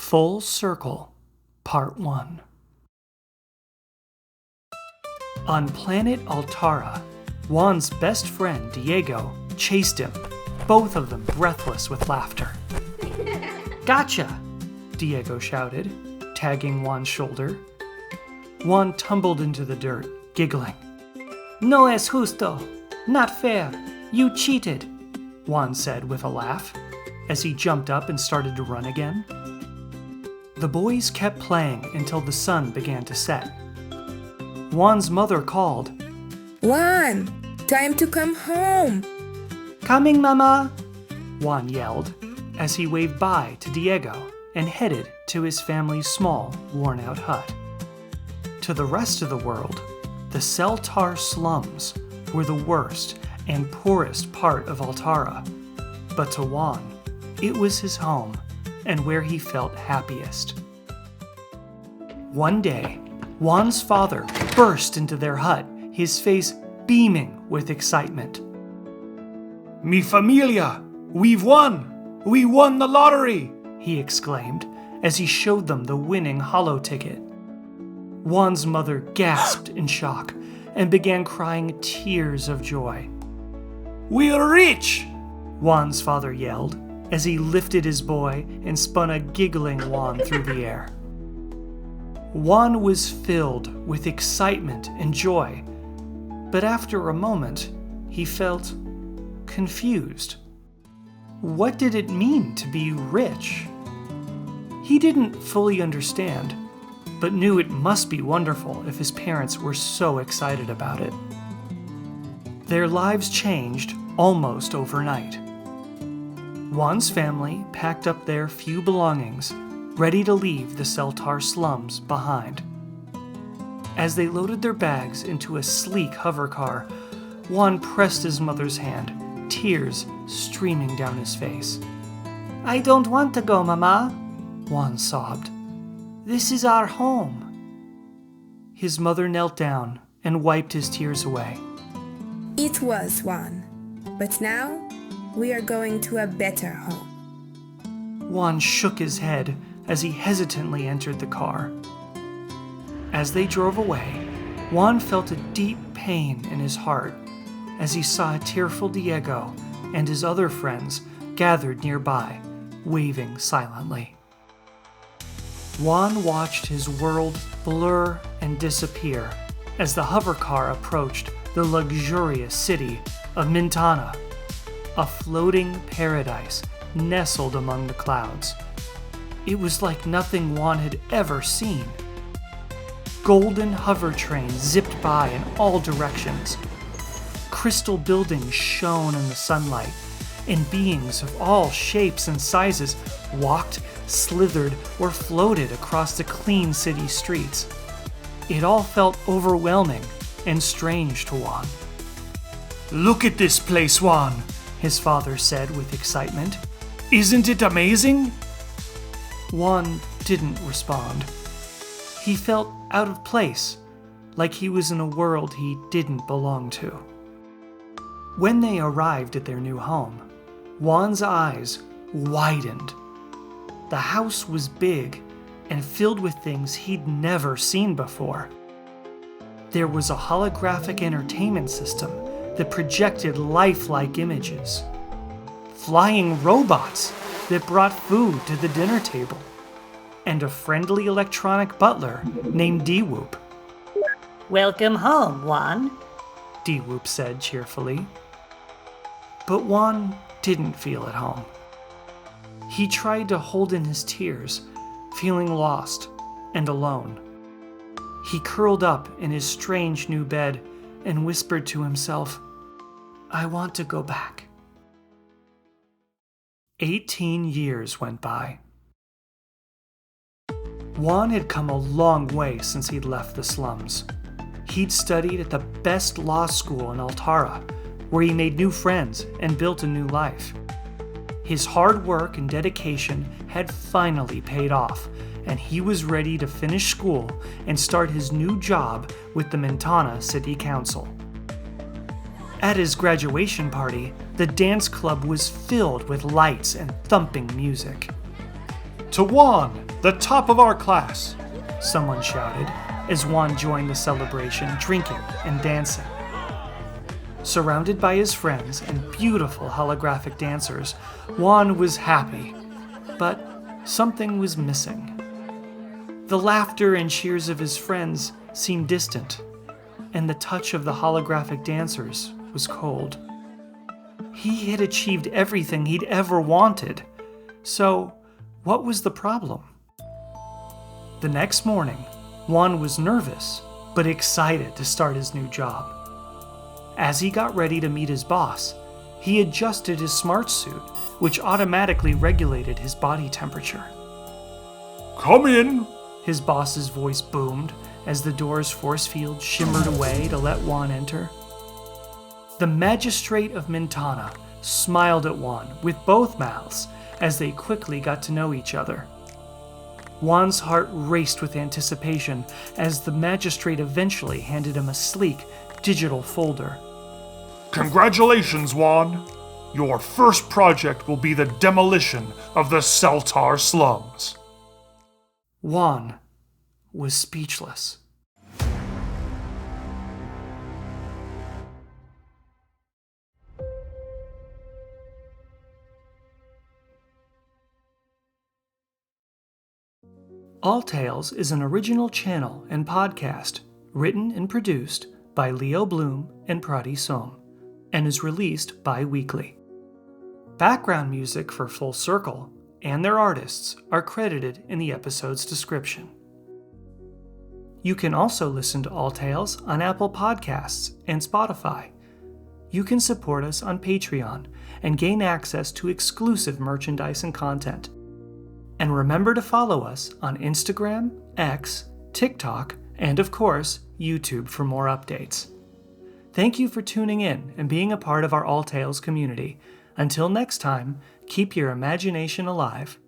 Full Circle, Part 1. On Planet Altarra, Juan's best friend, Diego, chased him, both of them breathless with laughter. "Gotcha!" Diego shouted, tagging Juan's shoulder. Juan tumbled into the dirt, giggling. "No es justo. Not fair. You cheated," Juan said with a laugh, as he jumped up and started to run again. The boys kept playing until the sun began to set. Juan's mother called, "Juan, time to come home." "Coming, Mama," Juan yelled, as he waved bye to Diego and headed to his family's small, worn-out hut. To the rest of the world, the Seltar Slums were the worst and poorest part of Altarra, but to Juan, it was his home and where he felt happiest. One day, Juan's father burst into their hut, his face beaming with excitement. "Mi familia! We've won! We won the lottery!" he exclaimed as he showed them the winning holo ticket. Juan's mother gasped in shock and began crying tears of joy. "We're rich!" Juan's father yelled as he lifted his boy and spun a giggling Juan through the air. Juan was filled with excitement and joy, but after a moment, he felt confused. What did it mean to be rich? He didn't fully understand, but knew it must be wonderful if his parents were so excited about it. Their lives changed almost overnight. Juan's family packed up their few belongings, ready to leave the Seltar Slums behind. As they loaded their bags into a sleek hover car, Juan pressed his mother's hand, tears streaming down his face. "I don't want to go, Mama," Juan sobbed. "This is our home." His mother knelt down and wiped his tears away. It was Juan, but now we are going to a better home. Juan shook his head as he hesitantly entered the car. As they drove away, Juan felt a deep pain in his heart as he saw a tearful Diego and his other friends gathered nearby, waving silently. Juan watched his world blur and disappear as the hover car approached the luxurious city of Mintanna, a floating paradise nestled among the clouds. It was like nothing Juan had ever seen. Golden hover trains zipped by in all directions. Crystal buildings shone in the sunlight, and beings of all shapes and sizes walked, slithered, or floated across the clean city streets. It all felt overwhelming and strange to Juan. "Look at this place, Juan," his father said with excitement. "Isn't it amazing?" Juan didn't respond. He felt out of place, like he was in a world he didn't belong to. When they arrived at their new home, Juan's eyes widened. The house was big and filled with things he'd never seen before. There was a holographic entertainment system that projected lifelike images. Flying robots that brought food to the dinner table. And a friendly electronic butler named D-Whoop. "Welcome home, Juan," D-Whoop said cheerfully. But Juan didn't feel at home. He tried to hold in his tears, feeling lost and alone. He curled up in his strange new bed and whispered to himself, "I want to go back." 18 years went by. Juan had come a long way since he'd left the slums. He'd studied at the best law school in Altarra, where he made new friends and built a new life. His hard work and dedication had finally paid off, and he was ready to finish school and start his new job with the Mintanna City Council. At his graduation party, the dance club was filled with lights and thumping music. To Juan, The top of our class. Someone shouted as Juan joined the celebration, drinking and dancing. Surrounded by his friends and beautiful holographic dancers, Juan was happy, but something was missing. The laughter and cheers of his friends seemed distant, and the touch of the holographic dancers was cold. He had achieved everything he'd ever wanted, so what was the problem? The next morning, Juan was nervous, but excited to start his new job. As he got ready to meet his boss, he adjusted his smart suit, which automatically regulated his body temperature. Come in. His boss's voice boomed as the door's force field shimmered away to let Juan enter. The magistrate of Mintanna smiled at Juan with both mouths as they quickly got to know each other. Juan's heart raced with anticipation as the magistrate eventually handed him a sleek, digital folder. Congratulations, Juan. Your first project will be the demolition of the Seltar Slums. Juan was speechless. All Tales is an original channel and podcast written and produced by Leo Bloom and Prati Som, and is released bi-weekly. Background music for Full Circle and their artists are credited in the episode's description. You can also listen to All Tales on Apple Podcasts and Spotify. You can support us on Patreon and gain access to exclusive merchandise and content. And remember to follow us on Instagram, X, TikTok, and of course, YouTube for more updates. Thank you for tuning in and being a part of our All Tales community. Until next time, keep your imagination alive